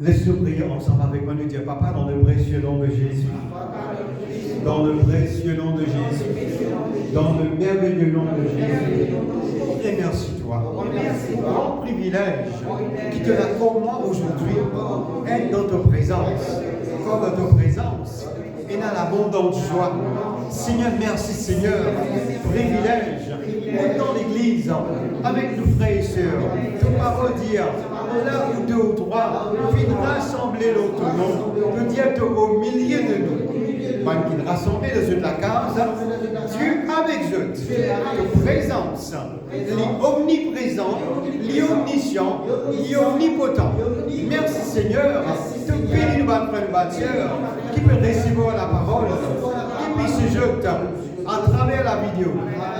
Laisse-nous prier ensemble avec moi, nous dire, Papa, dans le précieux nom de Jésus, dans le précieux nom de Jésus, dans le merveilleux nom de Jésus, remercie-toi pour grand privilège qui te l'accorde moi aujourd'hui, être dans ta présence, comme dans ta présence, et dans l'abondante joie. Seigneur, merci Seigneur, privilège, autant l'église, avec nos frères et sœurs, ta parole dire, là où deux ou trois, viennent rassembler l'autre nom, de dire au milieu de nous, pas qu'ils rassemblent dans une la case, Dieu avec eux, de présence, l'omniprésent, l'omniscient, l'omnipotent. Merci Seigneur, te bénis nous battre une bâtisseur qui peut recevoir la parole, qui puisse se jeter à travers la vidéo.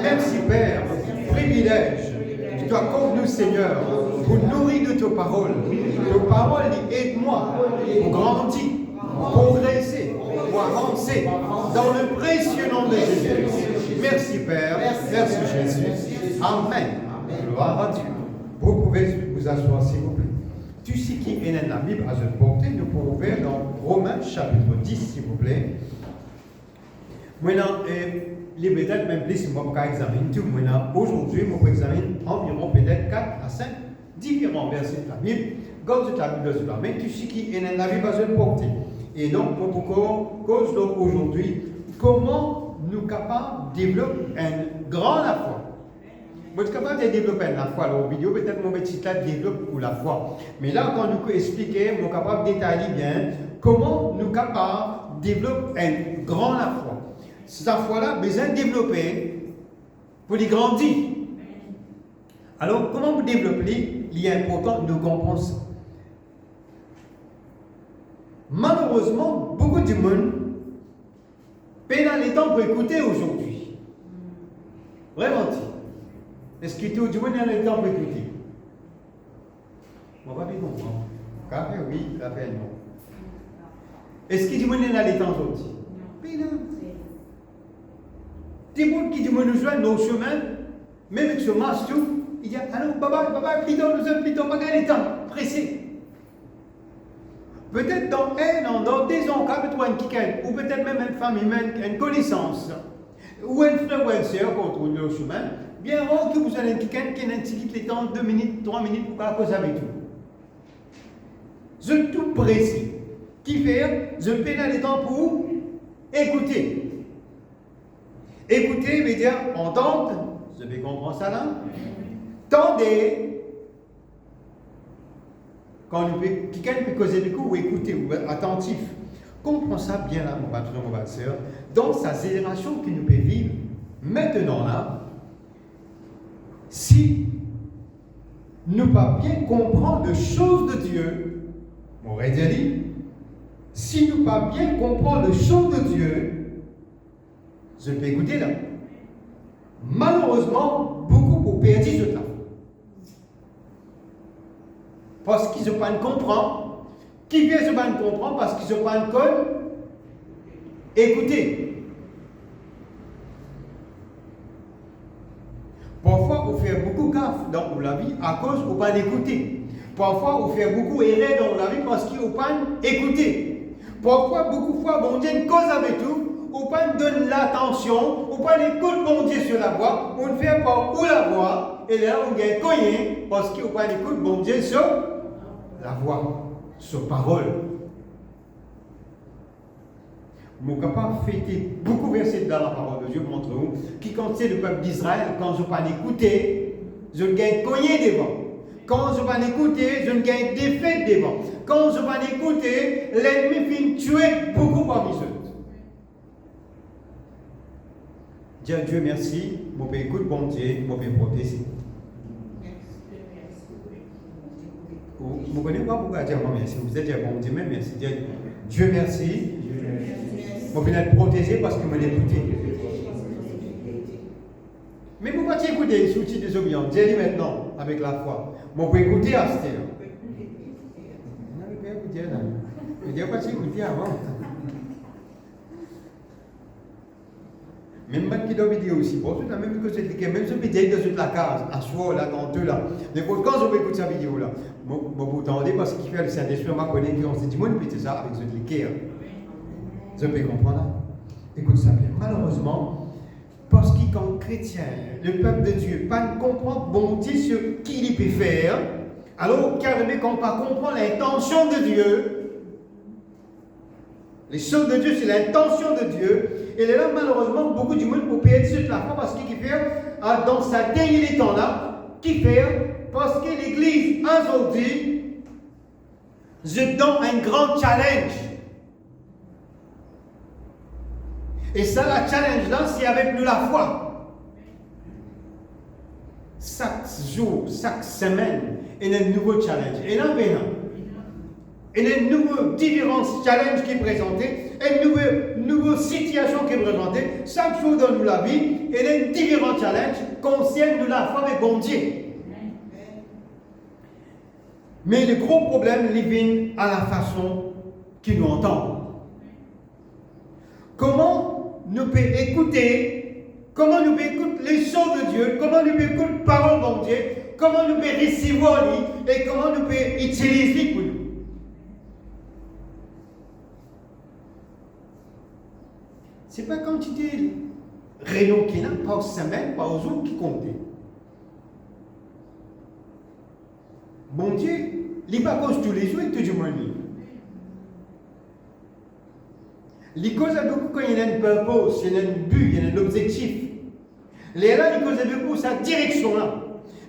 Merci Père, privilège, tu dois comme nous Seigneur, pour nourrir de tes paroles. Tes paroles, aide-moi pour grandir, pour progresser, pour avancer dans le précieux nom de Jésus. Merci Père, merci Jésus. Amen. Gloire à Dieu. Vous pouvez vous asseoir s'il vous plaît. Tu sais qui est dans la Bible à cette portée, nous pouvons ouvrir dans Romains chapitre 10 s'il vous plaît. Maintenant, les peut-être même plus, moi, je vais examiner tout. Maintenant, aujourd'hui, je vais examiner environ peut-être 4 à 5 différents versets de la Bible. Quand tu as la Bible sur la main, tu sais qui est dans la Bible à cette portée. Et donc, pour cause aujourd'hui, comment nous sommes capables de développer une grande foi. Vous êtes capable de développer la foi. Alors, vidéo, peut-être mon petit là développe pour la foi. Mais là, quand nous expliquer, nous sommes capables de détailler bien comment nous sommes capables de développer une grande foi. Cette foi-là, besoin de développer pour les grandir. Alors, comment vous développer? Il est important de comprendre ça. Malheureusement, beaucoup de monde peine les temps pour écouter aujourd'hui. Vraiment. Est-ce que tout le monde a le temps pour écouter? On va bien comprendre. Café oui, café non. Est-ce que tout le monde a le temps aujourd'hui? Non. Des gens qui nous joignent nos chemins, même avec ce masque, ils disent alors, papa, plutôt, nous sommes plutôt pas gagné le temps, pressé. Peut-être dans un an, dans 2 ans, quand tu as une quiquette, ou peut-être même une famille, une connaissance, ou un frère ou une soeur contre le chemin, bien avant que vous ayez une quiquette qui n'indique les temps 2 minutes, 3 minutes pour faire cause avec tout. Je suis tout précis. Qui fait, je peine le temps pour écouter. Écouter veut dire entendre, je vais comprendre ça là. Tendez. Quand quelqu'un peut causer beaucoup ou écouter ou être attentif, comprends ça bien là, mon patron, mon soeur, dans sa génération qui nous peut vivre maintenant là, si nous ne pas bien comprendre les choses de Dieu, on aurait dit, si nous ne pas bien comprendre les choses de Dieu, je peux écouter là. Malheureusement, beaucoup ont perdu ce temps. Parce qu'ils ne pas comprendre. Qui vient se pas comprendre parce qu'ils ne pas écouter. Parfois, on fait beaucoup gaffe dans la vie à cause qu'on pas écouter. Parfois, on fait beaucoup erreur dans la vie parce qu'on pas écouter. Parfois, beaucoup de fois, bon Dieu une cause avec tout, on pas donne l'attention, on pas écoute bon Dieu sur la voix, on ne fait pas où la voix, et là on gagne cogné parce qu'on pas écoute bon Dieu sur la voix, sur parole. Mon capable fêter beaucoup de versets dans la parole de Dieu contre nous, qui contient le peuple d'Israël, quand je ne pas écouter, je ne gagne cogné devant. Quand je ne pas écouter, je ne gagne défaite devant. Quand je ne pas écouter, l'ennemi finit tuer beaucoup parmi eux. Dieu merci, mon père écoute bon Dieu, mon père protéger. Vous ne connaissez pas pourquoi dire merci, vous êtes bon Dieu, mais merci. Dieu merci, mon père être protégé parce que je m'ai écouté. Mais pourquoi tu écoutes les outils de désobéissance? Dis-le maintenant, avec la foi. Mon père écouter à ce temps. Non, il peut écouter là. Il ne pas écouter avant. Même pas qui doit dire aussi, bon, tout la même que c'est même ce petit dans toute la case, à soi, là, dans deux là. Mais quand je écoute cette vidéo là, vous entendez parce qu'il fait le Saint-Esprit, on connaît qui on s'est dit, moi, c'est ça avec ce liqueur. Je peux comprendre. Écoute ça bien. Malheureusement, parce qu'il comme chrétien, le peuple de Dieu, pas ne comprend bon Dieu ce qu'il peut faire, alors carrément qu'on ne pas comprendre l'intention de Dieu. Les choses de Dieu, c'est l'intention de Dieu. Et là, malheureusement, beaucoup du monde pour payer sur la foi parce qu'il fait, dans sa dernier temps-là, qui fait, parce que l'Église, aujourd'hui, je donne un grand challenge. Et ça, la challenge-là, c'est avec nous la foi. Chaque jour, chaque semaine, il y a un nouveau challenge. Et là, il y a une nouvelle différence challenge qui est présentée, une nouvelle situation qui est présentée. Chaque jour dans la vie, il y a une différente challenge concerne la foi avec bon Dieu. Mais le gros problème, il vient à la façon qu'il nous entend. Comment nous pouvons écouter, comment nous pouvons écouter les choses de Dieu, comment nous pouvons écouter la parole de bon Dieu, comment nous pouvons recevoir lui et comment nous pouvons utiliser pour nous. Ce n'est pas comme tu dis réunion qui n'a par semaine, par jour qui comptait. Bon Dieu, il n'est pas cause tous les jours et tout du monde. Il cause beaucoup quand il y a un purpose, il y a un but, il y a un objectif. Il est là, il cause beaucoup sa direction là.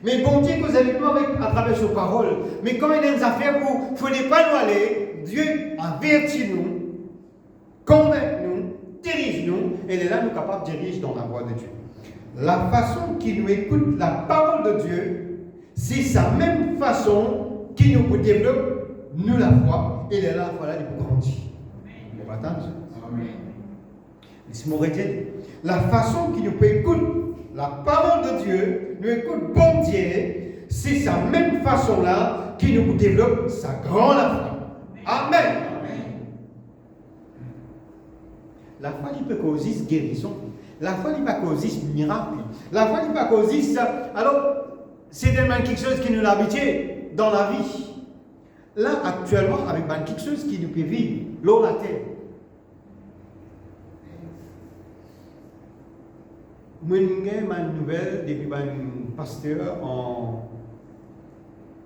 Mais bon Dieu cause avec nous à travers ses paroles. Mais quand il y a des affaires où il ne faut pas nous aller, Dieu avertit nous, convainc nous, dirige nous, et il est là, nous capables de diriger dans la voie de Dieu. La façon qu'il nous écoute la parole de Dieu, c'est sa même façon qu'il nous développe, nous la foi, et il est là, voilà, il peut grandir. Vous va attendre? Laissez-moi redire. La façon qu'il nous peut écouter la parole de Dieu, nous écoute bon Dieu, c'est sa même façon-là qui nous développe sa grande foi. Amen. La foi, il peut causer guérison. La foi, il peut causer miracle. La foi, il peut causer ça. Alors, c'est tellement quelque chose qui nous l'habitue dans la vie. Là, actuellement, avec quelque chose qui nous peut vivre, l'eau, la terre. Moi, j'ai une nouvelle depuis un pasteur en.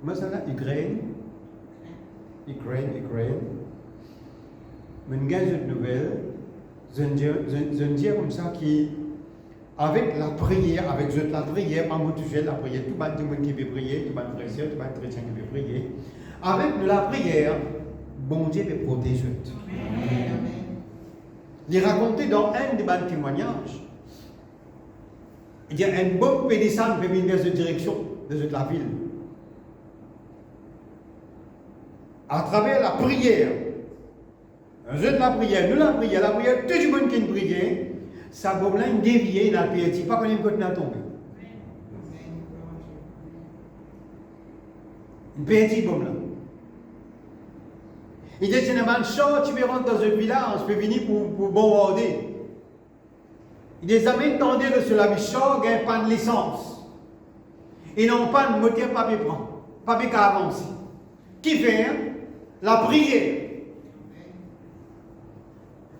Comment ça s'appelle? Ukraine. Moi, j'ai une nouvelle. Je dis comme ça qui, avec la prière, pas moi toucher la prière, tout le monde qui veut prier, tout le monde chrétien, tout le monde chrétien qui veut prier. Avec la prière, bon Dieu veut protéger. Il racontait dans un de mes témoignages. Il y a un bon pédissant qui peut venir dans cette direction, de la ville. À travers la prière, nous la prière, tout le monde qui prie, ça va une dévier, il a perdu, pas qu'on ait côté tombé. Il perd bon là. Il dit, généralement, tu peux rentrer dans un village, tu peux venir pour bombarder. Il dit, amis tendez sur la bichon, il n'y a pas de licence. Ils n'ont pas de moteur, pas de prendre, pas de avancer. Qui fait la prière.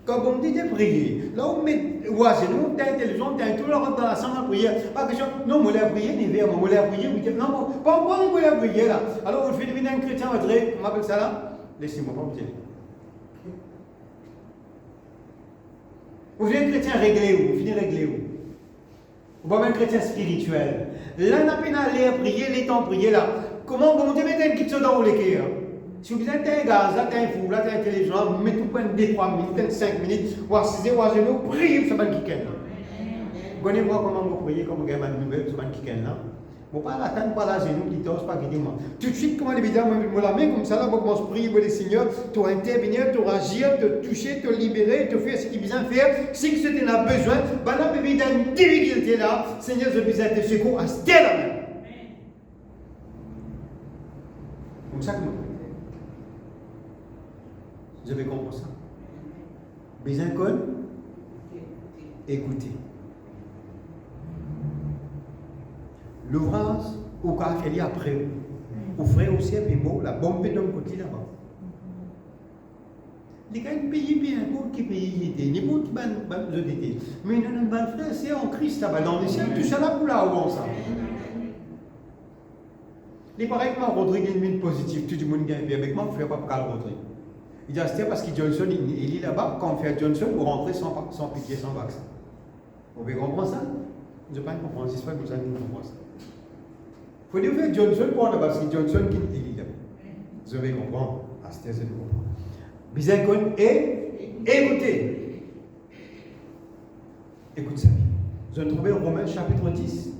Quand on dit de prier, là on met nous, on est intelligent, on est tout le monde dans la salle de prière. Pas question, non, on l'a prié, ni vers, on l'a prié, non, pas moi, on l'a prié là. Alors on fait devenir un chrétien, on appelle ça là. Laissez-moi pas vous dire. Vous venez un chrétien réglé où? Vous venez réglé où? Vous voyez un chrétien spirituel. Là, on a peine à aller prier, les temps prier là. Comment vous mettez une petite chose dans le cœur? Si vous êtes un gaz, là, tu es un fou, là, tu es intelligent, vous mettez tout point de 3 minutes, 5 minutes, ou assisez, ou à genoux, priez pour ce qui est là. Vous connaissez moi comment vous priez, comme vous avez une nouvelle sur ce qui est là. Vous ne pouvez pas l'attendre par la genou, qui t'ose pas, qui dit moi. Tout de suite, comment les vidéos, moi la main comme ça, là, vous commencez à prier pour le Seigneur, tu intervenir, tu agir, te toucher, te libérer, te faire ce qu'il vient faire. Si tu en as besoin, ben là, il y a une difficulté là, Seigneur, je besoin de secours à ce là. Comme ça que nous. Je vais comprendre ça. Besoin quoi? Écoutez. l'ouvrage, ou qu'on a fait après. Ou frère aussi, puis bon, la bombe est d'un côté là-bas. Les gars, ils payent bien pour qui paye l'été. Les bons qui payent l'été. Mais nous, frère, c'est en Christ là-bas. Dans les ciels, tout ça là pour là avant ça. Les pareil que moi, Rodrigue est une positive. Tout le monde gagne avec moi, je ne fais pas pour Rodrigue. Il dit, c'est parce que Johnson, il est là-bas. Quand on fait Johnson, vous rentrez sans piquer, sans vaccin. Vous pouvez comprendre ça? Je ne peux pas comprendre. J'espère que vous allez comprendre ça. Il faut dire que Johnson pour là parce que Johnson qui est là. Vous allez comprendre. Ah, c'était ça de comprendre. Bizarre et écoutez. Écoute ça. Vous allez trouver Romains chapitre 10.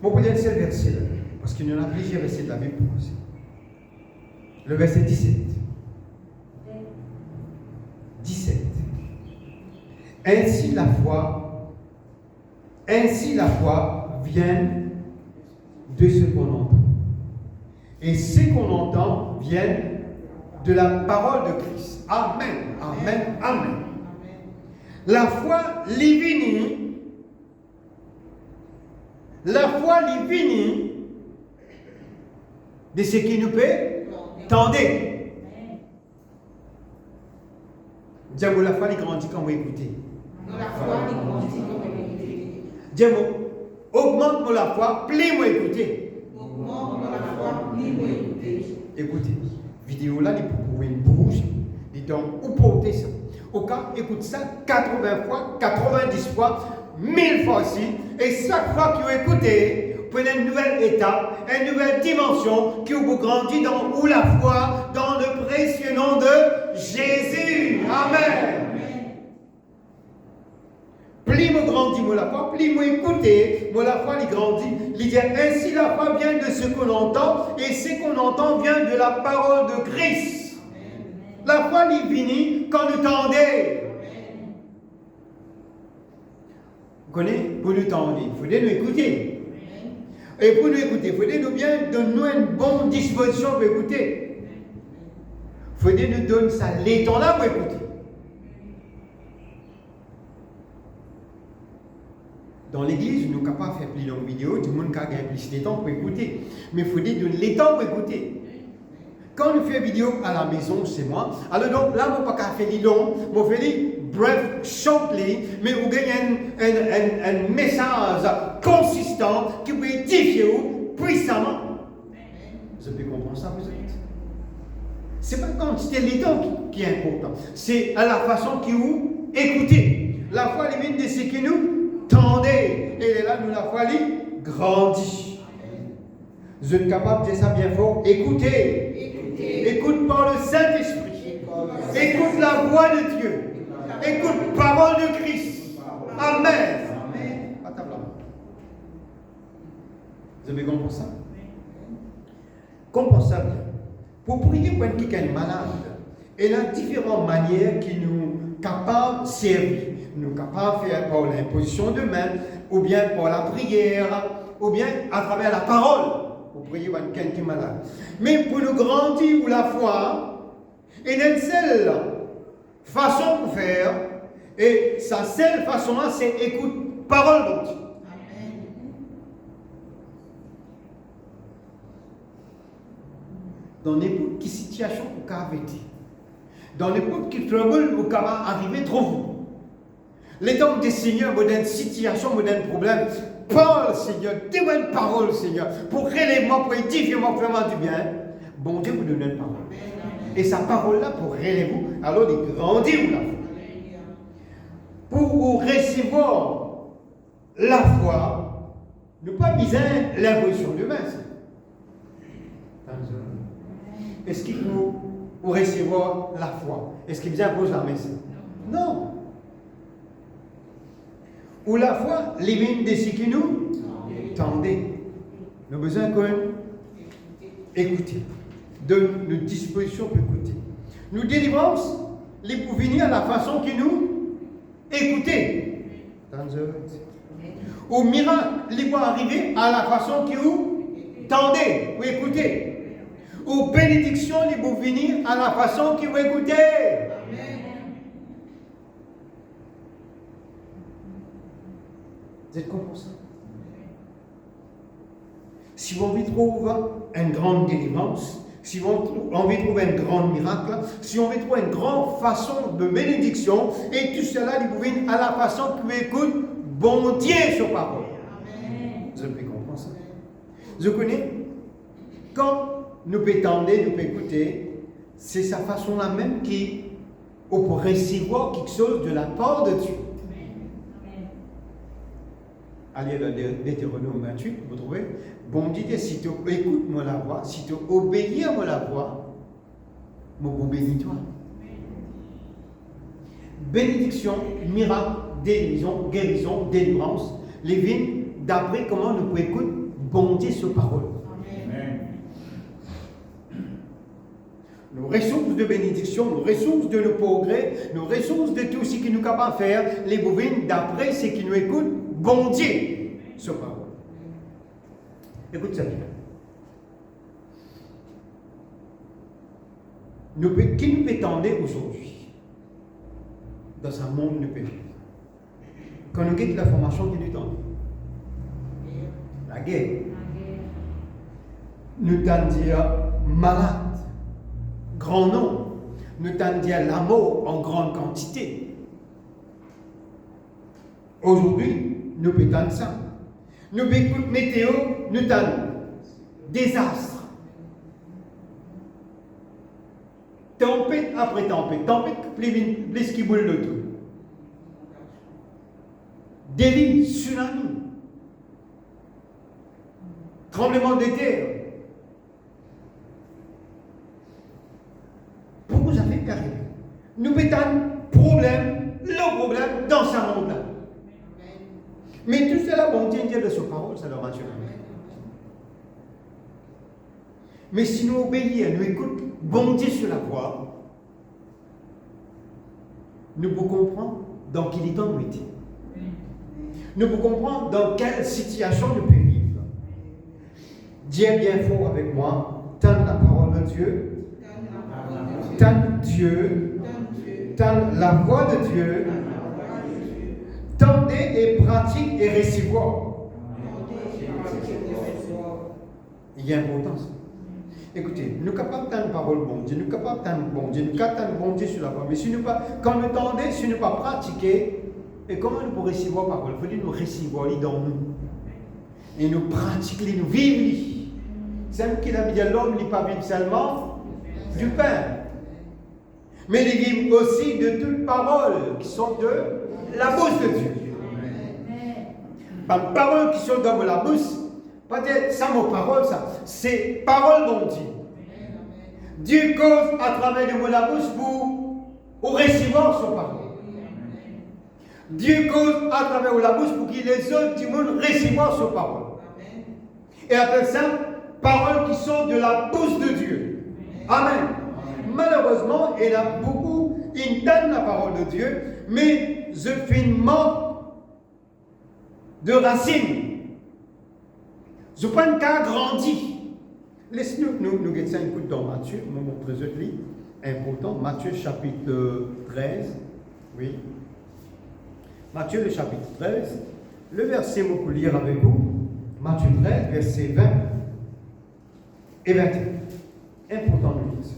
Bon, vous lire ce verset là. Parce qu'il y en a plusieurs versets de la Bible aussi. Le verset 17. 17. Ainsi la foi vient de ce qu'on entend. Et ce qu'on entend vient de la parole de Christ. Amen, amen, amen. La foi l'ivini. La foi l'ivini de ce qui nous peut tendez. Diamo la foi, il grandit quand vous écoutez. La foi, il grandit quand vous écoutez. Diamo, augmente la foi, plus vous écoutez. Augmente la foi, plus vous écoutez. Écoutez, vidéo là, il pour une bouche, et donc, vous portez ça. Au cas, écoute ça 80 fois, 90 fois, 1000 fois aussi, et chaque fois que vous écoutez, prenez une nouvelle étape, une nouvelle dimension qui vous grandit dans ou la foi, dans le précieux nom de Jésus. Amen. Plus vous grandit, moi la foi, plus vous écoutez, moi la foi, il grandit. Il dit ainsi la foi vient de ce qu'on entend, et ce qu'on entend vient de la parole de Christ. La foi, il finit quand nous tendez. Vous connaissez? Pour nous tendre, il faut nous écouter. Et pour nous écouter, il faut nous bien donner une bonne disposition pour écouter. Il faut nous donner ça, l'étang là pour écouter. Dans l'église, nous sommes capables de faire plus longue vidéo, tout le monde a plus de temps pour écouter. Mais il faut nous donner les temps pour écouter. Quand on fait une vidéo à la maison, c'est moi. Alors donc là, je ne peux pas faire les longs, je fais bref, shortly, mais vous gagnez un message consistant qui peut édifier vous puissamment. Vous avez compris ça, vous êtes? Ce n'est pas la quantité de temps qui est important, c'est à la façon que vous écoutez. La foi limite de ce que nous tendez. Et là, nous la foi grandit. Vous êtes capable de dire ça bien fort. Écoutez. Écoute par le Saint-Esprit. Écoute la voix de Dieu. Écoute parole de Christ. Amen. À table. Vous avez compris ça? Comprenez ça bien. Pour prier pour quelqu'un malade, il y a différentes manières qui nous capables de servir. Nous capables de faire par l'imposition de main, ou bien par la prière, ou bien à travers la parole. Pour prier pour quelqu'un qui est malade. Mais pour nous grandir ou la foi, il y a une seule façon pour faire, et sa seule façon-là, c'est écoute parole de Dieu. Dans n'importe quelle situation vous avez été, dans n'importe quel trouble vous avez arrivé trop vous. Les temps des seigneurs, dans une situation, dans un problème, parle Seigneur, dis-moi une parole Seigneur, pour relever moi, pour édifier moi, pour faire du bien. Bon Dieu vous donne une parole. Et sa parole-là, pour relever vous, alors il grandit ou la foi. Pour vous recevoir la foi, ne pas miser l'imposition de main. Est-ce qu'il faut recevoir la foi? Est-ce qu'il vous impose la messe? Non. Ou la foi, les mines de ce qui nous tendez. Nous avons besoin d'écouter. De nos dispositions pour écouter. Nous délivrance, les pour venir à la façon que nous écoutez. Au miracle, les pour arriver à la façon que vous tendez ou écoutez. Aux bénédictions, les pour venir à la façon que vous écoutez. Vous êtes compris ça? si on veut trouver une grande délivrance, si on veut trouver un grand miracle, si on veut trouver une grande façon de bénédiction, et tout cela, il pouvait à la façon que écoute, bon Dieu, sur parole. Vous avez compris ça? Je connais, quand nous pouvons tendre, nous pouvons écouter, c'est sa façon là même qui, on peut recevoir quelque chose de la part de Dieu. Allez dans Deutéronome 28, vous trouvez, bon Dieu, si tu écoutes moi la voix, si tu obéis à moi la voix, moi vous bénis toi. Bénédiction, miracle, guérison, délivrance, les vignes, d'après comment nous pouvons écouter bon Dieu sur parole. Amen. Nos ressources de bénédiction, nos ressources de nos progrès, nos ressources de tout ce qui nous capable de faire, les bovines, d'après ce qui nous écoute, bon Dieu sur parole. Écoute ça bien. Qui nous peut tendre aujourd'hui dans un monde de pays? Quand nous quittons la formation qui nous tend, la guerre, nous t'en dire malade, grand nombre, nous t'en dire la mort en grande quantité. Aujourd'hui, nous pétons ça. Nous écoutons météo, nous t'en désastre. Tempête après tempête, plus qui boule le tout. Délit, tsunami, tremblement de terre. Pourquoi ça fait carré? Nous mettons le problème dans ce monde-là. Mais tout cela, bon Dieu de sa parole, ça leur rassure. Mais si nous obéissons, nous écoutons, bon Dieu sur la voie, nous pouvons comprendre dans quel temps nous étions. Nous pouvons comprendre dans quelle situation nous pouvons vivre. Dieu bien fort avec moi, tant la parole de Dieu, tant Dieu, tant la voix de Dieu, tendez et pratique et recevoir. Il y a importance. Écoutez, nous sommes capables de la parole bon Dieu, nous sommes capables de bon Dieu, nous sommes capables de bon Dieu sur la parole. Mais si nous pas, quand nous tendez, si nous ne pas pratiquer, et comment nous pouvons recevoir la parole? Il faut dire nous recevoir dans nous. Et nous pratiquer, nous vivre. C'est ce qu'il a dit, l'homme n'est pas vivre seulement du pain. Mais il vit aussi de toutes paroles qui sont de la bouche de Dieu. Les paroles qui sont dans la bouche, peut-être ça mot parole, ça, c'est parole bon Dieu. Dieu cause à travers le mot de la bouche pour recevoir son parole. Dieu cause à travers la bouche pour que les autres du monde reçoivent son parole. Et après ça, paroles qui sont de la bouche de Dieu. Amen. Malheureusement, il y a beaucoup, ils donnent la parole de Dieu, mais je finement de racines. Je ne pense qu'à grandir. Laisse-nous nous guetter un coup dans Matthieu, mon présent livre important, Matthieu chapitre 13. Oui. Matthieu le chapitre 13, le verset que vous lire avec vous, Matthieu 13, verset 20 et 21. Important de lire ça.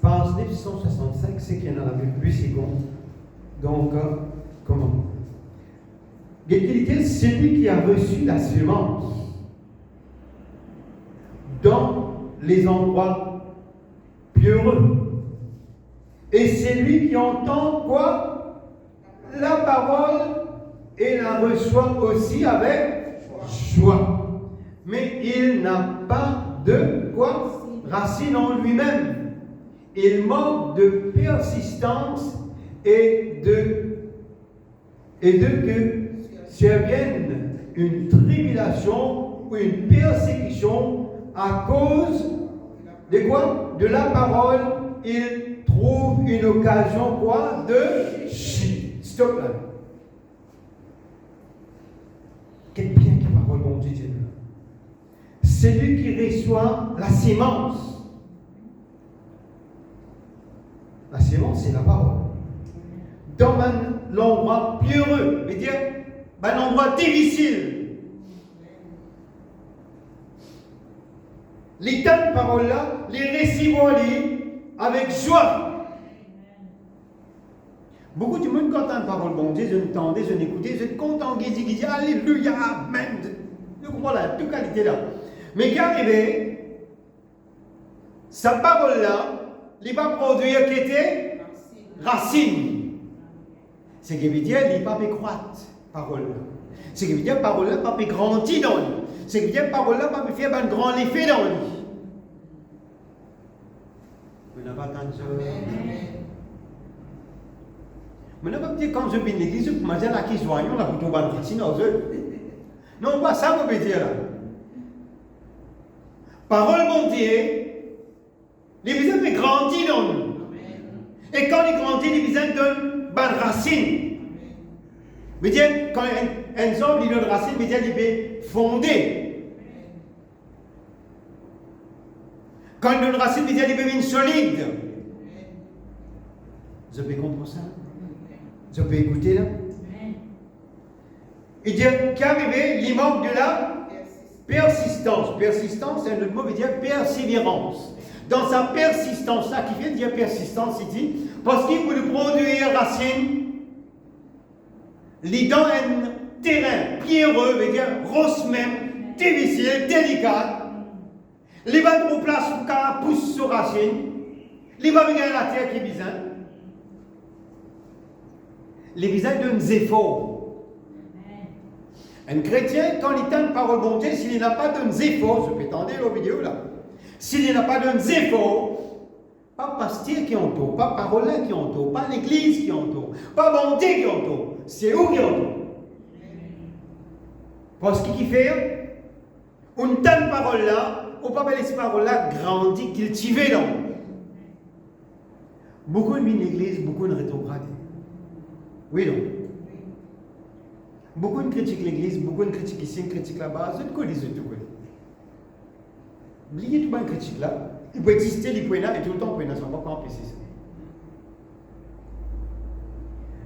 Page 965, c'est qu'il y en a avec 8 secondes. Donc, comment? C'est celui qui a reçu la semence dans les endroits pieux. Et c'est lui qui entend quoi? La parole et la reçoit aussi avec joie. Mais il n'a pas de quoi? Racine en lui-même. Il manque de persistance et de que survienne une tribulation ou une persécution à cause de quoi? De la parole. Il trouve une occasion quoi? De chier. Stop là. Quel bien que la parole bon Dieu dit là. Celui qui reçoit la sémence. La sémence, c'est la parole. Dans l'endroit pierreux, veut dire un endroit difficile. les tas de paroles là, les recevons avec joie. Beaucoup de monde, quand entend une parole, bon Dieu, je l'entendais, je l'écoutais, je suis content, je dis, Alléluia, Amen. Je comprends la toute qualité là. Mais quand arrivé, sa parole là, il va produire qui était racine. Ce qui veut dire, il ne va pas croître, parole là. Ce qui veut dire, parole là, pas grandir dans lui. Ce qui veut dire, parole là, pas faire un grand effet dans lui. Vous n'avez pas entendu ça? Mais ne pas dire quand je viens à l'église, je me dis là qui joignent, là pour tomber en racine aux œufs. Non, pas ça, vous pouvez dire là. Parole bon Dieu, les besoins peuvent grandir dans nous. Et quand ils grandissent, les besoins donnent une racine. Mais dire, quand un homme il donne une racine, il peut fonder. Quand il donne une racine, il peut devenir solide. Vous avez compris ça? Je peux écouter là. Il dit qu'arrivé, il manque de la persistance. Persistance, c'est un autre mot qui veut dire persévérance. Dans sa persistance, là, qui vient de dire persistance, il dit, parce qu'il peut produire racine, il dans un terrain pierreux, veut dire grosse même, difficile, délicat. Il va trouver place pour qu'elle pousse sur racine. Il va regarder la terre qui est bizarre. Les visages d'un zépho. Un chrétien, quand il tente parole bon Dieu, s'il n'a pas d'un zépho, je peux tendre la vidéo là, s'il n'a pas d'un zépho, pas pasteur qui entoure, pas parole qui entoure, pas l'église qui entoure, pas bon Dieu qui entoure, c'est où qui entoure. Parce qu'il fait, une telle parole là, on peut pas laisser parole là grandir, cultiver dans. Beaucoup de l'église, beaucoup de rétrograde. Oui, non. Beaucoup de critiquent l'église, beaucoup de critiquent ici, une critique là-bas, je te connais, je te connais. Oubliez tout le monde critique là, il peut exister, il peut et tout le temps, il peut ne sont pas empêcher ça.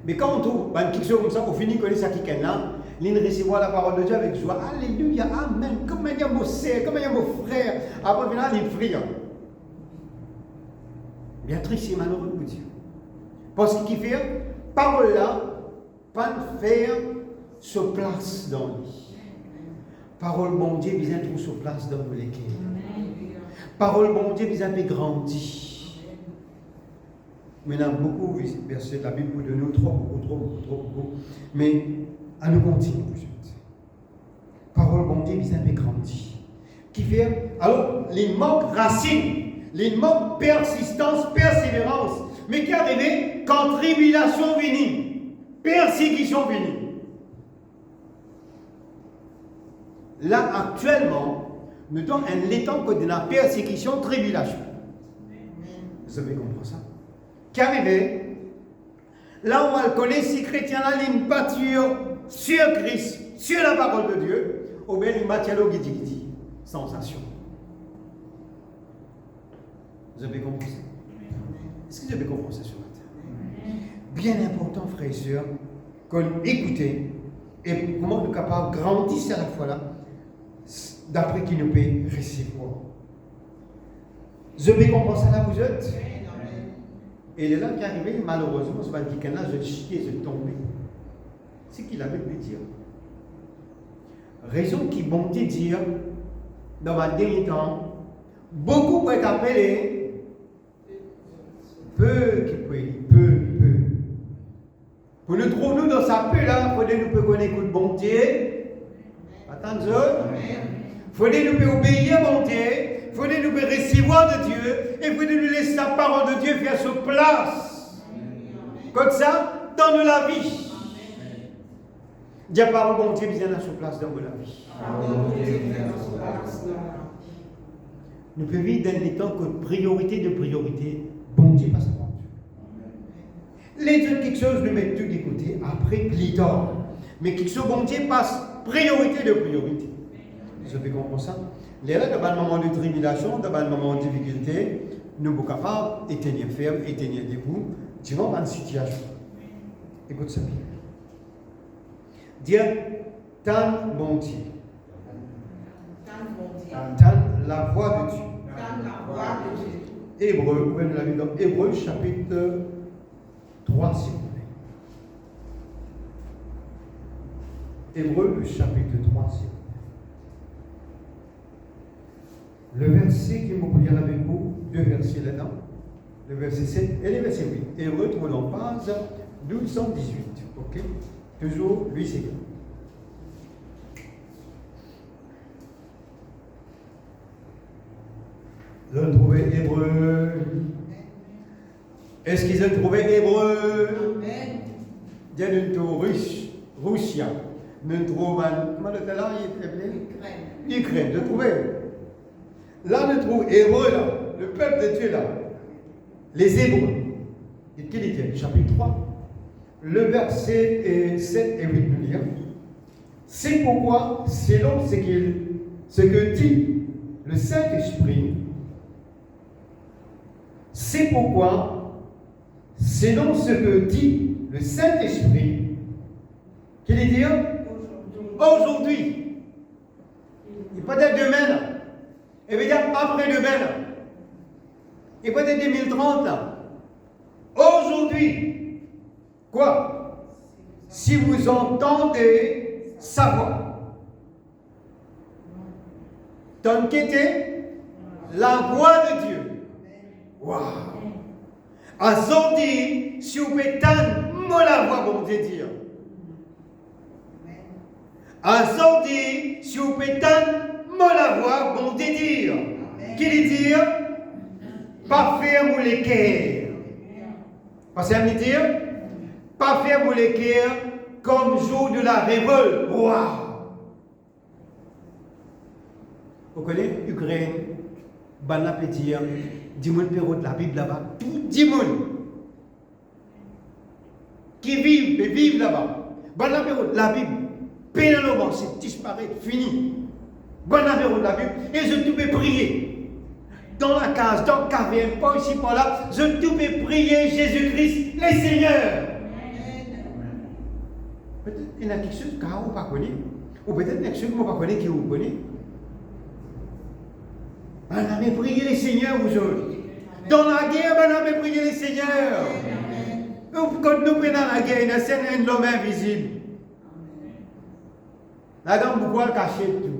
Mais quand on trouve quelque chose comme ça, on finit de connaître ça qui est là, il recevoir la parole de Dieu avec joie. Alléluia, Amen. Comme il y a mon sœur, comme il y a mon frère. Après, maintenant, il frie. Bien triste et malheureux pour Dieu. Parce qu'il fait, parole là, pas faire se place dans lui. Parole bon Dieu, bien trouve se place dans nous lesquels. Parole bon Dieu, bien fait grandir. Maintenant, beaucoup versets de la Bible pour de nous, beaucoup. Mais à nous continuer, vous êtes. Parole bon Dieu, bien fait grandir. Qui fait, alors, les manques racines, les manques persistance, persévérance, mais qui arrive quand tribulation vient, persécution vient. Là, actuellement, nous sommes en étant de la persécution, tribulation. Vous avez compris ça? Qui arrive, là où on connaît ces chrétiens-là, ils pâturent sur Christ, sur la parole de Dieu, ou bien ils battent le guidi, sensation. Vous avez compris ça? Est-ce que vous avez compris ça sur la terre? Bien important, frères et sœurs, qu'on écoute et comment nous sommes capables de grandir à la fois là, d'après qui nous peut recevoir. Vous avez compris ça là, vous êtes? Et il est là qui est arrivé, malheureusement, ce week-end-là, je chiais, je tombais. C'est qu'il avait pu dire. Raison qui bon Dieu dire, dans ma dernier temps, beaucoup peuvent être appelés, peu qui peut. Pour nous trouver dans sa paix là, il faut que nous puissions connaître le bon Dieu. Attendez, il faut que nous puissions obéir à bon Dieu. Il faut que nous puissions recevoir de Dieu. Et il faut que nous laissions la parole de Dieu faire sa place. Comme ça, dans la vie. Dieu parle bon Dieu vient à sa place dans la vie. Nous pouvons vivre dans les temps que priorité, bon Dieu passe avant Dieu. Les autres quelque chose nous mettent tout de côté, après plus tard. Mais quelque chose bon Dieu passe priorité. Vous avez compris ça? Là, dans un moment de tribulation, dans un moment de difficulté, nous sommes capables de tenir ferme et tenir debout devant une situation. Écoute ça bien. Dire, tant bon Dieu. Entendre la voix de Dieu. Hébreu, vous pouvez nous la lire dans Hébreu chapitre 3, s'il vous plaît. Hébreu chapitre 3, s'il vous plaît. Le verset qui m'a lire avec vous, deux versets là-dedans, le verset 7 et le verset 8. Hébreu, nous en page 1218. Ok? Toujours, lui, c'est bien. Ils ont trouvé Hébreu. Est-ce qu'ils ont trouvé Hébreu? Il y a une tour Russia. Nous trouvons, comment le talent il est appelé? Ukraine. De trouver. Là, nous trouvons Hébreu, là. Le peuple de Dieu, là. Les Hébreux. Et quel était? Chapitre 3. Le verset 7 et 8 nous dit. C'est pourquoi, selon ce que dit le Saint-Esprit, c'est pourquoi, selon ce que dit le Saint-Esprit, qu'il est dit aujourd'hui, et peut-être demain, et bien après-demain, et peut-être 2030, aujourd'hui, quoi? Si vous entendez sa voix, t'inquiétez, la voix de Dieu. Waouh! Azordi, si vous pouvez tendre la voix, bon Dieu dire. Azordi, si vous pouvez tendre la voix, bon Dieu dire. Qu'il dit? Pas faire vous les cœurs. Passez à me dire? Pas faire vous les cœurs comme jour de la révolte. Waouh! Vous connaissez Ukraine? Bon appétit. 10 000 péros de la Bible là-bas. Tout 10 000 qui vivent là-bas. Bon apéro de la Bible. Pénalement, c'est disparaît, fini. Bon apéro de la Bible. Et je te peux prier. Dans la case, dans le caverne, pas ici, pas là. Je te peux prier Jésus-Christ, le Seigneur. Peut-être il y a quelque chose que vous ne connaissez pas. Ou peut-être quelque chose que vous ne connaissez pas qui vous connaissez. On avait prié les seigneurs aujourd'hui. Dans la guerre, on avait prié les seigneurs. Quand nous prenons la guerre, il y a un homme invisible. La dame, pourquoi elle cache tout?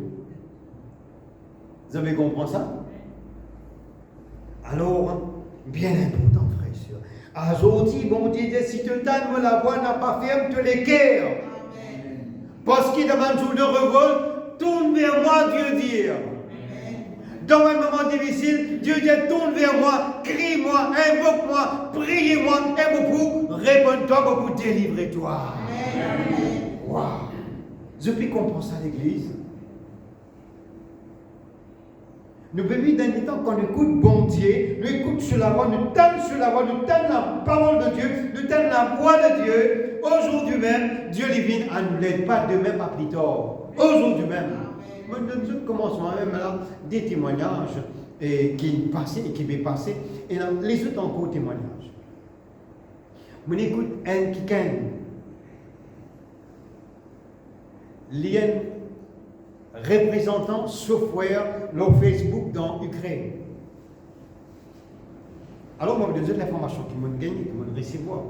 Vous avez compris ça? Alors, bien important, frère et soeur. Aujourd'hui, bon Dieu, si tu t'aimes la voix, n'a pas ferme tous les cœurs. Parce qu'il demande jour de révolte, tourne vers moi, Dieu dire. Dans un moment difficile, Dieu dit tourne vers moi, crie-moi, invoque-moi, priez-moi, et beaucoup, réponds-toi, beaucoup, délivre-toi. Waouh! Je peux comprendre ça à l'église. Nous vivons dans des temps qu'on écoute bon Dieu, nous écoutons sur la voix, nous tendons sur la voix, nous tendons la parole de Dieu, nous tendons la voix de Dieu. Aujourd'hui même, Dieu divine à nous l'aide, pas demain, pas plus tard. Aujourd'hui même. Nous commençons même là des témoignages qui passaient et qui vont passer, et là, les autres encore témoignages. On écoute un qui lien représentant software leur Facebook dans Ukraine. Alors, moi, je vous donne l'information qui m'ont gagné, qui m'ont recevoir.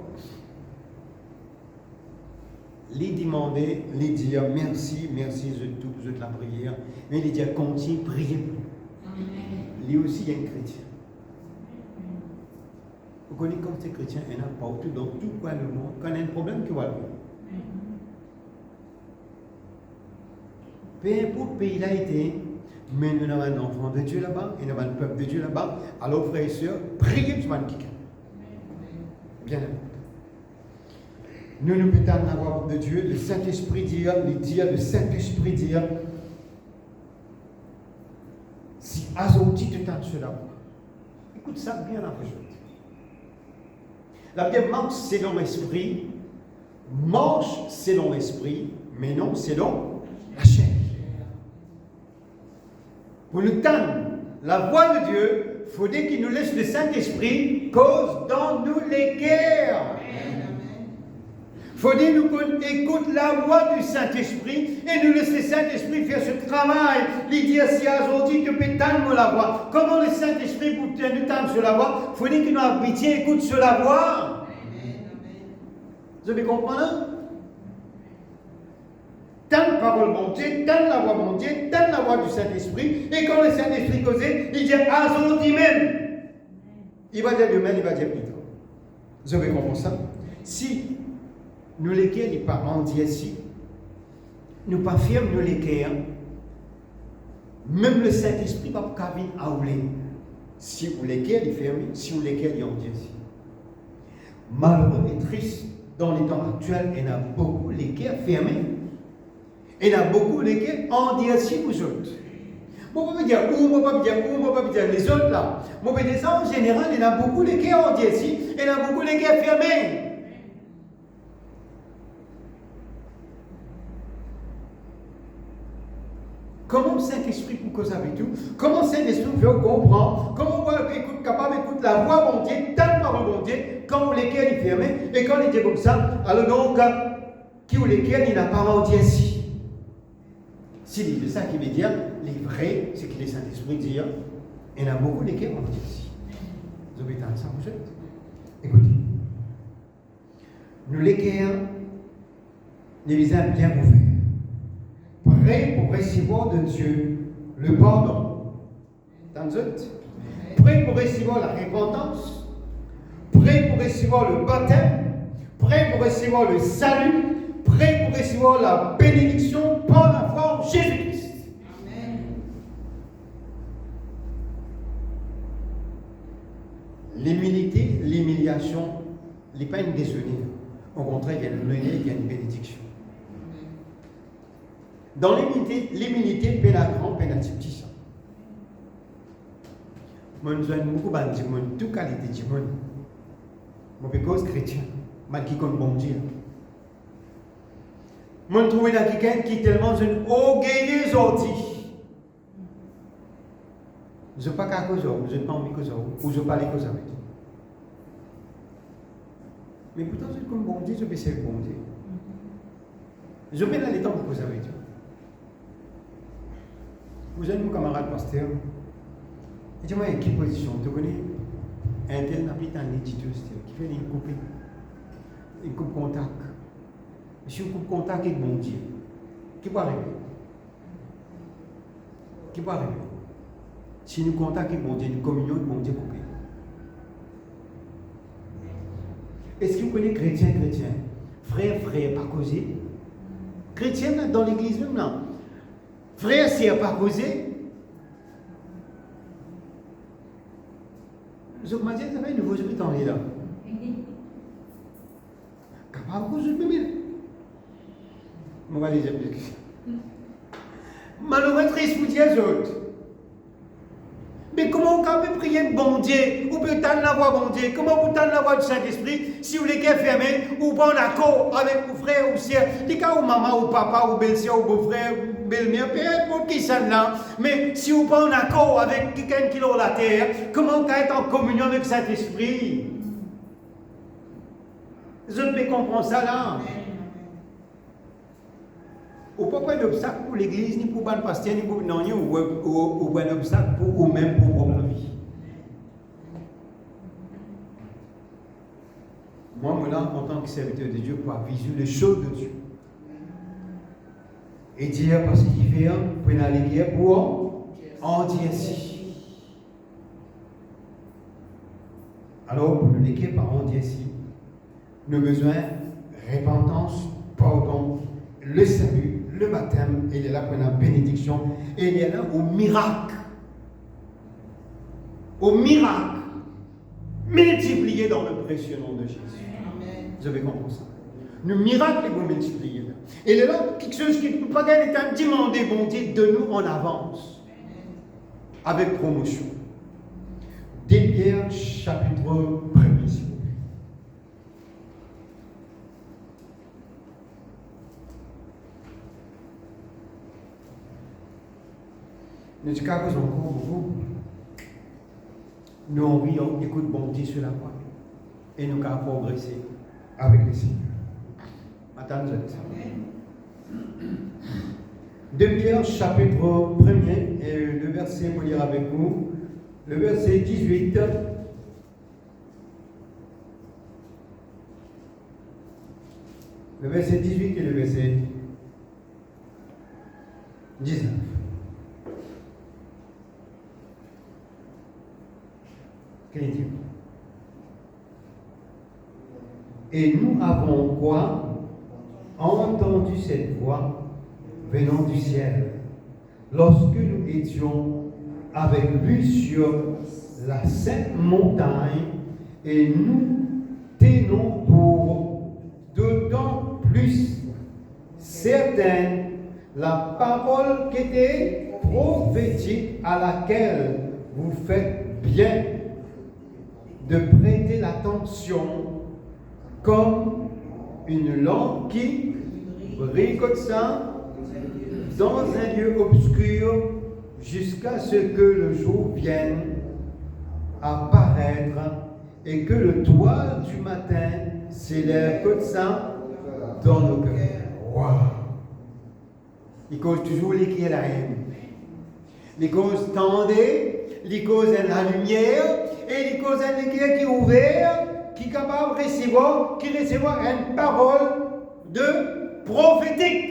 Les demander, les dire merci, je te la prière, mais les dire continue, priez. Lui aussi, il y a un chrétien. Vous connaissez comme ces chrétiens, il y en a partout, dans tout coin du monde, quand il y a un problème, qui va le peu importe le pays là été, mais nous avons un enfant de Dieu là-bas, et nous avons un peuple de Dieu là-bas, alors frères et sœurs, priez pour quelqu'un. Bien important. Nous ne pouvons pas avoir de Dieu, le Saint-Esprit dire, le Saint-Esprit dire, si Azoti te tente cela, écoute ça bien la chose. La Bible marche selon l'esprit, marche selon l'esprit, mais non selon la chair. Pour nous tendre la voix de Dieu, il faudrait qu'il nous laisse le Saint-Esprit cause dans nous les guerres. Il faut dire nous écoute la voix du Saint-Esprit et nous laisser le Saint-Esprit faire ce travail. Il dit si aujourd'hui tu peux tendre la voix. Comment le Saint-Esprit peut nous tendre sur la voix? Faut dire que nous habitions, écoute sur la voix. Vous avez compris? Tant la parole de Dieu, tant la voix de Dieu, tant la voix du Saint-Esprit. Et quand le Saint-Esprit causait, il dit aujourd'hui même. Il va dire demain, il va dire plus tard. Vous avez compris ça? Si nous lesquels ils parlent en Dieu ici, nous pas fermes nous lesquels, même le Saint-Esprit va pas venir à ouler. Si vous lesquels il ferme, si vous lesquels il en Dieu ici. Malheureux et triste, dans les temps actuels, il y en a beaucoup lesquels fermés. Il y en a beaucoup lesquels en Dieu ici vous autres. Moi, je ne peux pas dire où, moi, je ne peux pas dire les autres là. Moi, je peux dire ça en général, il y en a beaucoup lesquels en Dieu ici, il y en a beaucoup lesquels fermés. Comment le Saint-Esprit pour causer avec tout? Comment le Saint-Esprit peut comprendre? Comment on va être capable d'écouter la voix de Dieu, tant par le Dieu, quand lesquels il ferme, et quand il dit comme ça, alors donc, qui ou lesquels il n'a pas rendu ainsi? C'est ça qui veut dire, les vrais, c'est que le Saint-Esprit dit, il y en a beaucoup lesquels on dit ainsi. Vous avez entendu ça, vous êtes? Écoutez, nous lesquels, les visages bien ouverts. Prêt pour recevoir de Dieu le pardon. Prêt pour recevoir la repentance. Prêt pour recevoir le baptême. Prêt pour recevoir le salut. Prêt pour recevoir la bénédiction par la foi en Jésus-Christ. Amen. L'humilité, l'humiliation, n'est pas une déshonneur. Au contraire, il y a une honneur, il y a une bénédiction. Dans l'humilité, peine à grand, peine à petit ça. Moi, nous avons beaucoup de gens, toute qualité de gens. Moi, je suis chrétien, mal qui compte bon Dieu. Moi, je trouve dans quelqu'un qui est tellement une orgueilleuse ortie. Je ne sais pas qu'à cause de vous, je n'ai pas envie de cause ou je ne parle de cause avec vous. Mais pourtant, je suis comme bon Dieu, je vais servir bon Dieu. Je vais dans les temps pour cause avec vous. Vous avez mon camarade pasteur. Et dis-moi, il y a quelle position? Tu connais un tel habite en éditeur qui fait une coupe contact. Si une coupe contact avec mon Dieu, qui va arriver? Qui va arriver? Si nous contactons avec mon Dieu, une communion avec mon Dieu coupé. Est-ce que vous connaissez chrétien? Frère, pas causé. Chrétien dans l'église même là. Frère, si il n'y a pas causé, je me dis, ça va, il faut que je me tende là. Capable de causer, je vais les expliquer. Malheureux, triste, vous dites les autres. Mais comment on peut prier bon Dieu, ou peut tendre la voix bon Dieu? Comment vous tendre la voix du Saint-Esprit si vous les fermés, ou pas en accord avec vos frères ou sœurs, les cas ou maman ou papa ou belle-sœur ou beau-frère ou belle-mère, peu importe qui sont là, mais si vous pas en accord avec quelqu'un qui est sur la terre, comment on peut être en communion avec le Saint-Esprit? Je ne peux comprendre ça là. Ou pas un obstacle pour l'église, ni pour le pasteur, ni pour non, ou un obstacle pour vous-même, pour votre vie. Moi, en tant que serviteur de Dieu, pour viser les choses de Dieu. Et dire, parce qu'il fait pour aller guerre pour en dire ainsi. Alors, pour nous l'équipe par en dire ainsi, nous avons besoin de repentance, pardon, le salut, le baptême, il est là pour la bénédiction, et il est là au miracle. Au miracle, multiplié dans le précieux nom de Jésus. Amen. Vous avez compris ça? Le miracle est vous multiplier. Et il est là quelque chose qui ne peut pas gagner, demander bon Dieu de nous en avance. Avec promotion. 2 Pierre, chapitre 1er, s'il vous plaît. Nous disons encore beaucoup. Nous envions, écoute bon Dieu sur la voie. Et nous allons progresser avec le Seigneur. Attendez. 2 Pierre, chapitre 1er, et le verset, pour lire avec vous, le verset 18. Le verset 18 et le verset 19. Qu'est-ce qu'il dit? Et nous avons quoi? Entendu cette voix venant du ciel, lorsque nous étions avec lui sur la sainte montagne, et nous tenons pour d'autant plus certaine la parole qui était prophétique, à laquelle vous faites bien de prêter l'attention, comme une lampe qui brille comme ça dans un lieu obscur jusqu'à ce que le jour vienne apparaître et que le toit du matin s'élève comme ça dans nos cœurs. Waouh! Il cause toujours l'écrire la haine. Il cause tendez, il cause la lumière et il cause un éclair qui est ouvert, qui est capable de recevoir une parole de prophétique.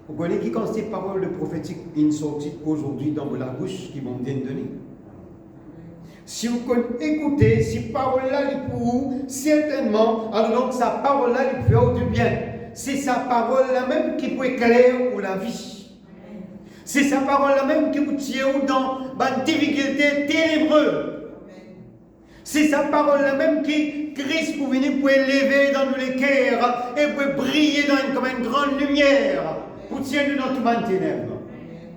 Vous connaissez qui, quand ces paroles de prophétique une sortie aujourd'hui dans la bouche qui vont bien donner? Si vous écoutez, ces paroles-là, pour vous, certainement, alors donc sa parole-là, il peut faire du bien. C'est sa parole-là même qui peut éclairer ou la vie. C'est sa parole-là même qui vous tient dans une difficulté ténébreuse. C'est sa parole-là même qui, Christ, pour venir, pour élever dans les cœurs et pour briller comme une grande lumière. Pour tirer dans tout le ténèbres.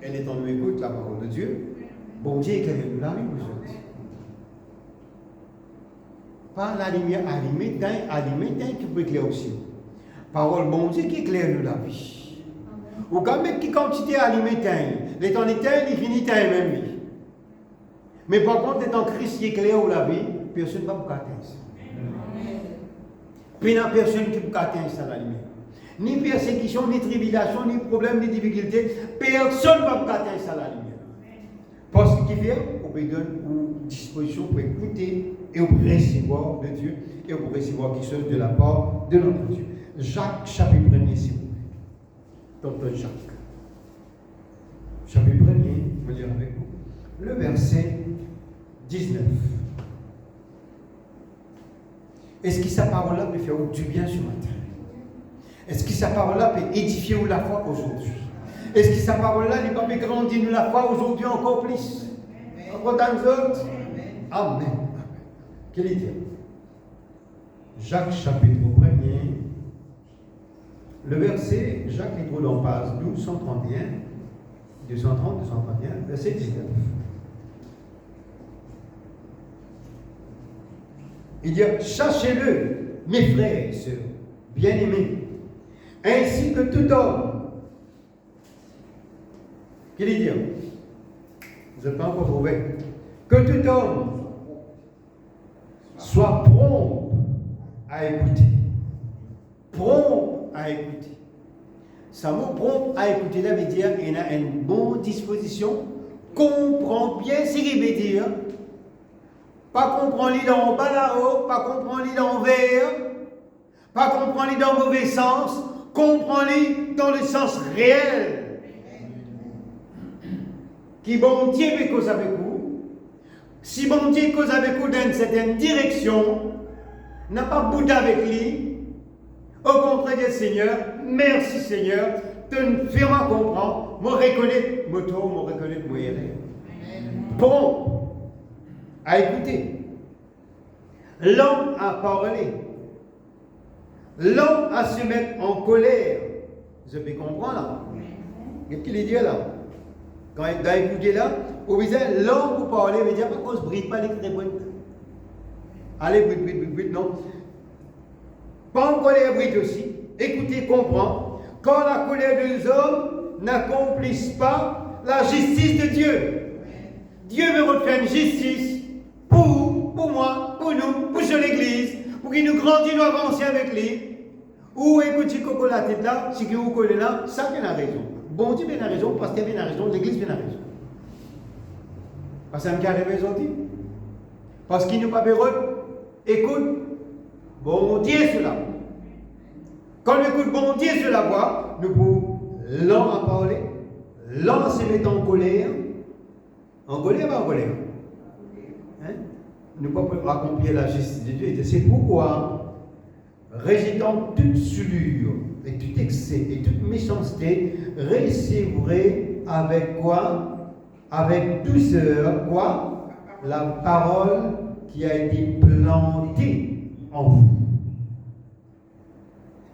Elle est en nous écoute la parole de Dieu. Bon Dieu éclaire-nous la vie, vous autres. Pas la lumière allumée, qui peut éclairer aussi. Parole bon Dieu qui éclaire nous la vie. Ou quand même qui quantité allumée, l'éternité, il finit même vie. Mais par contre, étant Christ qui éclaire la vie, personne ne va vous atteindre ça. Puis il n'y a personne qui peut atteindre ça la lumière. Ni persécution, ni tribulation, ni problème, ni difficulté. Personne ne va vous atteindre ça la lumière. Parce qu'il vient, on vous donne une disposition pour écouter et pour recevoir de Dieu et pour recevoir quelque chose de la part de notre Dieu. Jacques, chapitre 1er, s'il vous plaît. Docteur Jacques. Chapitre 1er, je vais lire avec vous. Le verset 19. Est-ce que sa parole-là peut faire du bien ce matin? Est-ce que sa parole-là peut édifier la foi aujourd'hui? Est-ce que sa parole-là peut grandir la foi aujourd'hui encore plus? Encore dans les autres? Amen. Quel est dit? Jacques chapitre 1er, le verset, Jacques est trop dans page 12, 131, 230, 231, verset 19. Il dit, cherchez-le, mes frères et sœurs, bien-aimés, ainsi que tout homme. Qu'il dit? Vous n'êtes pas encore trouvé. Que tout homme soit prompt à écouter. Prompt à écouter. Ça mot prompt à écouter, là veut dire qu'il a une bonne disposition, comprend bien ce qu'il veut dire. Pas comprendre l'idée en bas là-haut, pas comprendre l'idée en vert, pas comprendre l'idée dans le mauvais sens, comprendre l'idée dans le sens réel. Qui bon Dieu veut cause avec vous. Si bon Dieu cause avec vous dans une certaine direction, n'a pas boudé avec lui. Au contraire du Seigneur, merci Seigneur, de nous faire comprendre, me reconnaître, me reconnaître, me errer. Bon, à écouter. L'homme a parlé. L'homme a se mettre en colère. Vous avez compris là? Qu'est-ce qu'il dit là? Quand il a écouté là, vous voyez, l'homme vous parle, il veut dire, pourquoi on ne se brille pas les très. Allez, brille, non. Pas en colère, brille aussi. Écoutez, comprends. Quand la colère des hommes n'accomplissent pas la justice de Dieu. Dieu veut refaire une justice pour vous, pour moi, pour nous, pour l'église, pour qu'il nous grandisse, nous avancer avec lui. Ou écoute, si Coco la tête là, si vous collez là, ça vient à raison. Bon Dieu vient à raison, pasteur vient à raison, l'église vient à raison. Parce que ça me arrive aujourd'hui. Parce qu'il nous pas heureux. Écoute, bon Dieu cela. Quand on écoute bon Dieu sur la voix, nous pouvons lent à parler, lent à se mettre en colère. En colère, pas en colère. Hein? Nous ne pouvons pas accomplir la justice de Dieu. Et c'est pourquoi, rejetant toute souillure et tout excès et toute méchanceté, recevrez avec quoi? Avec douceur, quoi? La parole qui a été plantée en vous.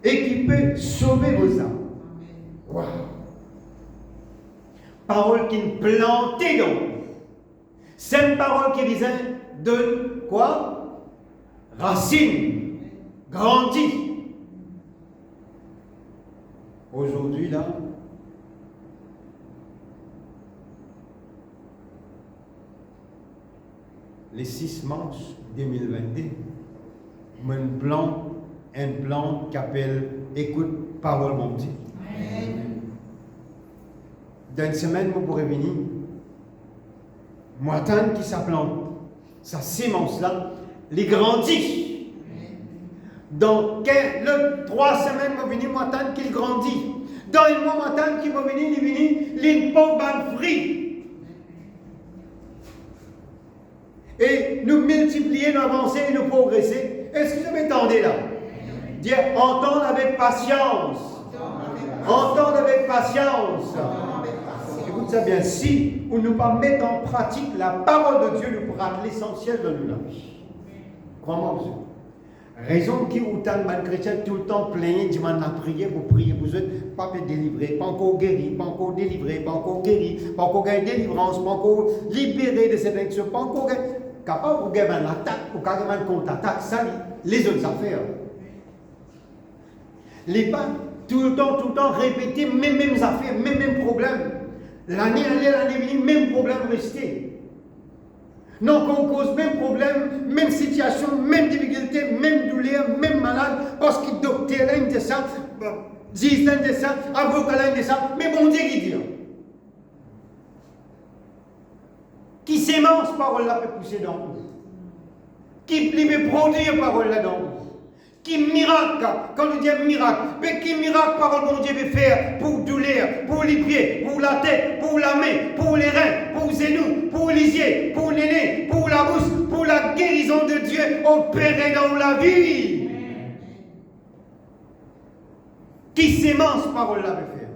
Et qui peut sauver vos âmes. Wow. Parole qui est plantée dans vous. Cette parole qui vient donne quoi? Racine. Grandit. Aujourd'hui, là, les 6 mars 2022, un plan qui appelle Écoute, parole mon Dieu. Dans une semaine, vous pourrez venir. Moi, attendre qui s'implante, sa sémence-là, les grandit. Dans 3 semaines, vous venez, moi, attendre qu'il grandit. Dans un mois, moi, attendre qu'il va venir, il pompe un fruit. Et nous multiplier, nous avancer et nous progresser. Est-ce que vous m'entendez là? Dire entendre avec patience. Entendre avec patience. Écoute ça bien. Si on ne pas mettre en pratique la parole de Dieu, nous pourrons l'essentiel de nous. Crois-moi, monsieur. Raison qui ou tant de chrétiens tout le temps plaignent, demandent la prière pour prier, vous êtes pas délivré, pas encore guéri, pas encore délivré, pas encore guéri, pas encore gagné délivrance, pas encore libéré de cette action, pas encore capable de gagner une attaque, ou carrément une contre-attaque, ça, les autres affaires. Les pas tout le temps répéter mêmes affaires, mêmes problèmes. L'année venue, même problème resté. Non, qu'on cause même problème, même situation, même difficulté, même douleur, même malade, parce que docteur là, il dit ça, juge là, il dit ça, avocat là, il dit ça, mais bon Dieu qui dit. Qui sémence parole là peut pousser dans vous. Qui peut produire parole là dans vous. Qui miracle, quand on dit miracle, mais qui miracle parole bon Dieu veut faire pour douleur, pour les pieds, pour la tête, pour la main, pour les reins, pour les genoux, pour les yeux, pour les nez, pour la bouche, pour la guérison de Dieu opérée dans la vie. Qui sémence parole là veut faire.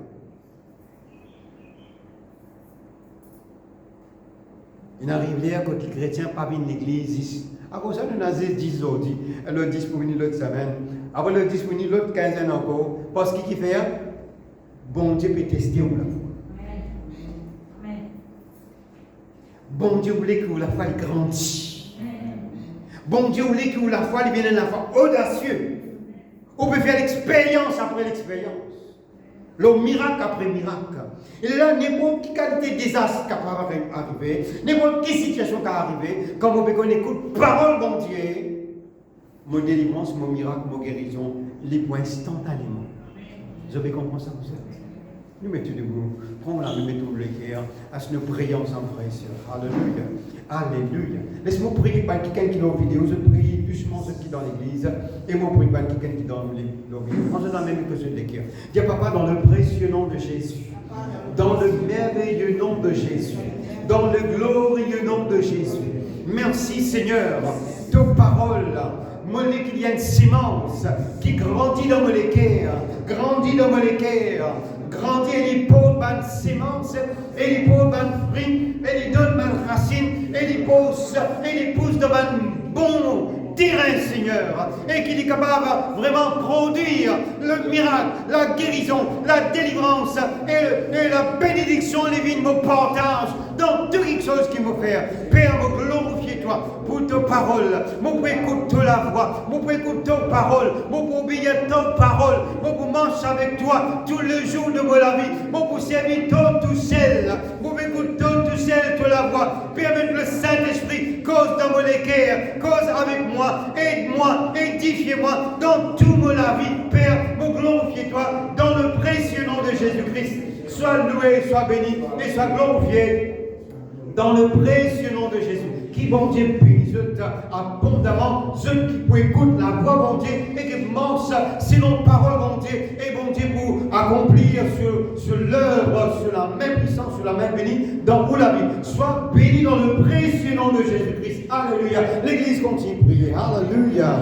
Il arrive là quand les chrétiens pas viennent l'église. À cause de nous avons 10 aujourd'hui, le 10 pour venir l'autre semaine, après le 10 pour venir l'autre 15 encore, parce qu'il fait, bon Dieu peut tester ou la foi. Bon Dieu voulait que la foi grandisse. Bon Dieu voulait que la foi devienne la foi audacieuse. On peut faire l'expérience après l'expérience. Le miracle après miracle. Et là, n'importe quelle qualité de désastre qui peut arriver, n'importe quelle situation qui peut arriver, comme on peut qu'on écoute parole bon Dieu, mon délivrance, mon miracle, mon guérison, les points instantanément. Vous avez compris ça, vous savez? Nous mettons debout, prenons la main, mettons le cœur, à ce que nous prions ensemble, frères et sœurs. Alléluia. Alléluia. Laisse-moi prier par quelqu'un qui est dans la vidéo, je prie doucement ceux qui sont dans l'église, et moi prie par quelqu'un qui est dans la vidéo. Prends la même que ceux de cœur. Dis papa, dans le précieux nom de Jésus, dans le merveilleux nom de Jésus, dans le glorieux nom de Jésus. Merci Seigneur, ta parole, mon qu'il y a une sémence qui grandit dans mon cœur, grandit dans mon cœur, grandit et il pose une sémence, et il pose un fruit, et il donne une racine, et il pousse dans un bon terrain, Seigneur, et qu'il est capable vraiment produire le miracle, la guérison, la délivrance et la bénédiction divine, mon partage dans toutes les choses qu'il me fait. Père, me glorifier toi pour ta parole. Mon pour écouter la voix, mon pour écouter ta parole, mon pour obéir ta parole, mon pour marcher avec toi tout le jour de ma vie, mon pour servir toi tout seul, mon pour écouter tout seul toute la voix. Permette le Saint-Esprit, cause dans mon cœur, cause avec moi, aide-moi et dis Sanctifie-moi dans toute la vie. Père, me glorifie-toi dans le précieux nom de Jésus-Christ. Sois loué, sois béni et sois glorifié dans le précieux nom de Jésus. Qui, bon Dieu, bénisse abondamment ceux qui écoutent la voix, bon Dieu, et qui mangent selon parole, bon Dieu, et bon Dieu, pour accomplir sur l'œuvre, sur la même puissance, sur la même bénie, dans où la vie. Sois béni dans le précieux nom de Jésus-Christ. Alléluia. L'Église continue de prier. Alléluia.